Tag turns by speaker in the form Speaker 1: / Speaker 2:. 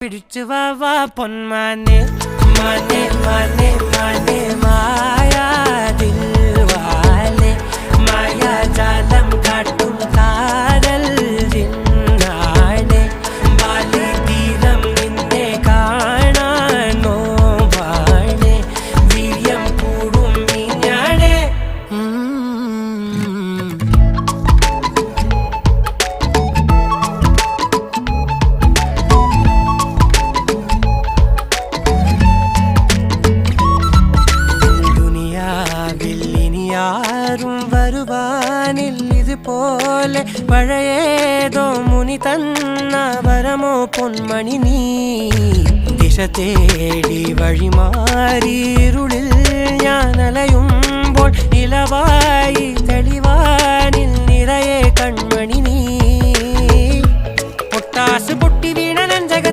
Speaker 1: പിടിച്ചു വാ പൊന്മാനെ മാനെ മാനെ മാനെ മായാതിൽ വാലെ മായാജാലം കാട്ടും കാതൽ ജിന്നാനെ ബാലി തീരം നിന്നെ കാണാനോ വാണെ വീര്യം കൂടും മിഞ്ഞാണെ ും വരുവാനിൽ ഇതുപോലെ പഴയേതോ മുനി തന്ന വരമോ പൊന്മണി നീ ദിശ തേടി വഴിമാറിയിരുളിൽ ഞാൻ അലയുമ്പോൾ ഇലവായി തെളിവാനിൽ നിറയെ കണ്ണു